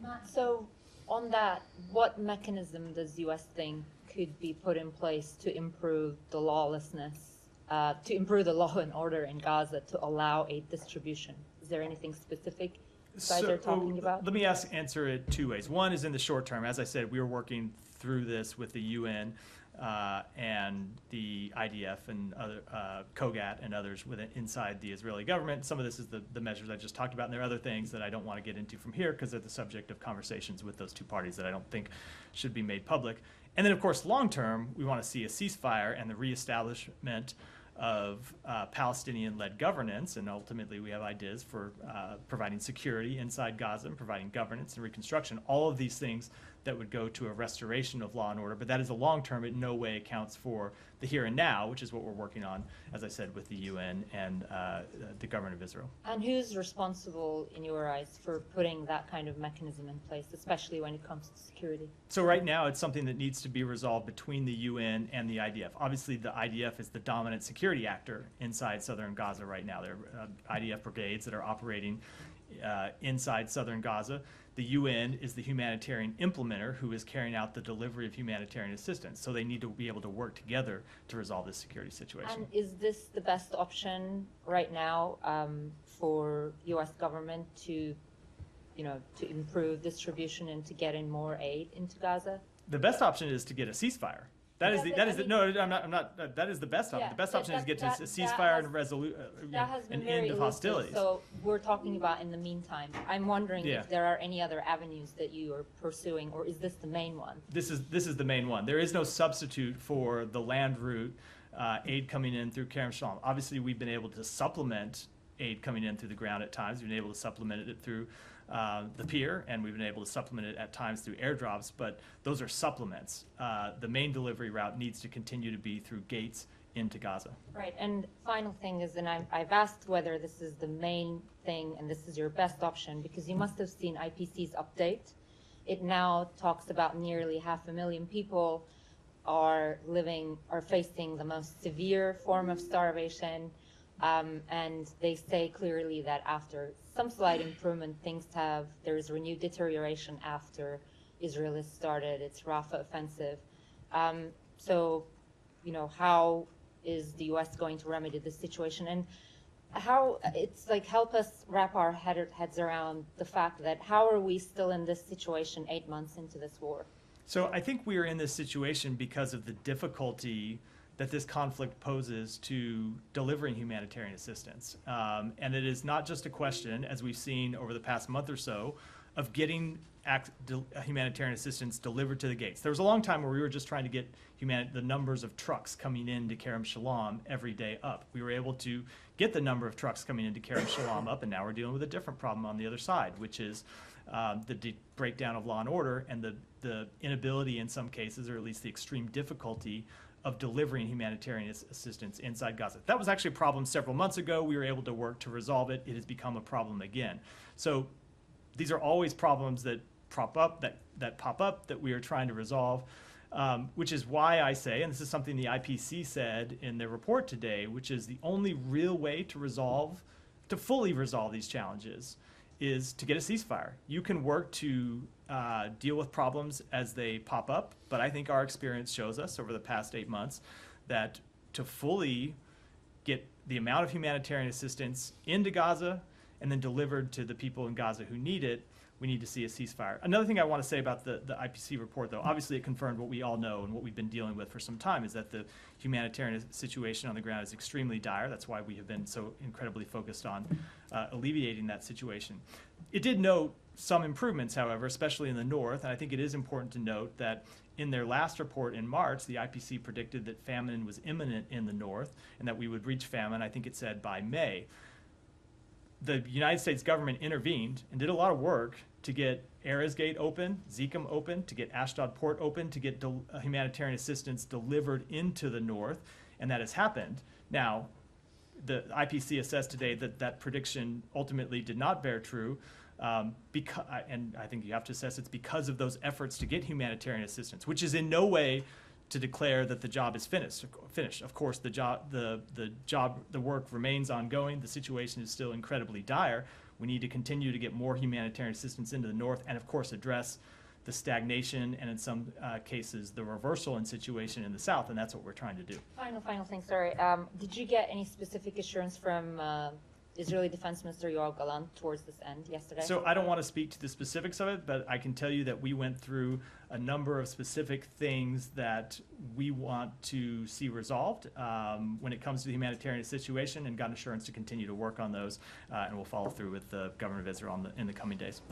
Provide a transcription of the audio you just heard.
Matt, so on that, what mechanism does U.S. think could be put in place to improve the lawlessness, to improve the law and order in Gaza to allow aid distribution? Is there anything specific you guys are talking about? Let me answer it two ways. One is in the short term. As I said, we are working through this with the UN and the IDF and other COGAT and others inside the Israeli government. Some of this is the measures I just talked about, and there are other things that I don't want to get into from here because they're the subject of conversations with those two parties that I don't think should be made public. And then, of course, long term, we want to see a ceasefire and the reestablishment of Palestinian-led governance, and ultimately we have ideas for providing security inside Gaza and providing governance and reconstruction, all of these things that would go to a restoration of law and order, but that is a long-term. It in no way accounts for the here and now, which is what we're working on, as I said, with the UN and the government of Israel. And who's responsible, in your eyes, for putting that kind of mechanism in place, especially when it comes to security? So right now, it's something that needs to be resolved between the UN and the IDF. Obviously, the IDF is the dominant security actor inside southern Gaza right now. There are IDF brigades that are operating inside southern Gaza. The UN is the humanitarian implementer who is carrying out the delivery of humanitarian assistance. So they need to be able to work together to resolve this security situation. And is this the best option right now for U.S. government to improve distribution and to get in more aid into Gaza? The best option is to get a ceasefire. That is the best option. Yeah, the best option is to get to a ceasefire and end of hostilities. So we're talking about in the meantime. I'm wondering if there are any other avenues that you are pursuing, or is this the main one? This is the main one. There is no substitute for the land route aid coming in through Kerem Shalom. Obviously, we've been able to supplement aid coming in through the ground at times. We've been able to supplement it through the pier, and we've been able to supplement it at times through airdrops, but those are supplements. The main delivery route needs to continue to be through gates into Gaza. Right, and final thing is, and I've asked whether this is the main thing and this is your best option, because you must have seen IPC's update. It now talks about nearly 500,000 people are facing the most severe form of starvation. And they say clearly that after some slight improvement, there is renewed deterioration after Israel has started its Rafah offensive. So, how is the U.S. going to remedy this situation? And help us wrap our heads around the fact that how are we still in this situation 8 months into this war? So I think we are in this situation because of the difficulty that this conflict poses to delivering humanitarian assistance. And it is not just a question, as we've seen over the past month or so, of getting humanitarian assistance delivered to the gates. There was a long time where we were just trying to get the numbers of trucks coming into Kerem Shalom every day up. We were able to get the number of trucks coming into Kerem Shalom up, and now we're dealing with a different problem on the other side, which is the breakdown of law and order and the inability in some cases, or at least the extreme difficulty, of delivering humanitarian assistance inside Gaza. That was actually a problem several months ago. We were able to work to resolve it. It has become a problem again. So these are always problems that pop up that we are trying to resolve, which is why I say, and this is something the IPC said in their report today, which is the only real way to fully resolve these challenges is to get a ceasefire. You can work to deal with problems as they pop up, but I think our experience shows us over the past 8 months that to fully get the amount of humanitarian assistance into Gaza and then delivered to the people in Gaza who need it, we need to see a ceasefire. Another thing I want to say about the IPC report, though, obviously it confirmed what we all know and what we've been dealing with for some time, is that the humanitarian situation on the ground is extremely dire. That's why we have been so incredibly focused on alleviating that situation. It did note some improvements, however, especially in the north, and I think it is important to note that in their last report in March, the IPC predicted that famine was imminent in the north and that we would reach famine, I think it said, by May. The United States government intervened and did a lot of work to get Erez Gate open, Zikim open, to get Ashdod Port open, to get humanitarian assistance delivered into the north, and that has happened. Now, the IPC assessed today that that prediction ultimately did not bear true, and I think you have to assess it's because of those efforts to get humanitarian assistance, which is in no way to declare that the job is finished. Of course, the work remains ongoing. The situation is still incredibly dire. We need to continue to get more humanitarian assistance into the north, and of course address the stagnation and in some cases the reversal in situation in the south, and that's what we're trying to do. Final thing, sorry. Did you get any specific assurance from Israeli Defense Minister Yoav Gallant towards this end yesterday? So I don't want to speak to the specifics of it, but I can tell you that we went through a number of specific things that we want to see resolved when it comes to the humanitarian situation, and got assurance to continue to work on those, and we'll follow through with the government of Israel in the coming days.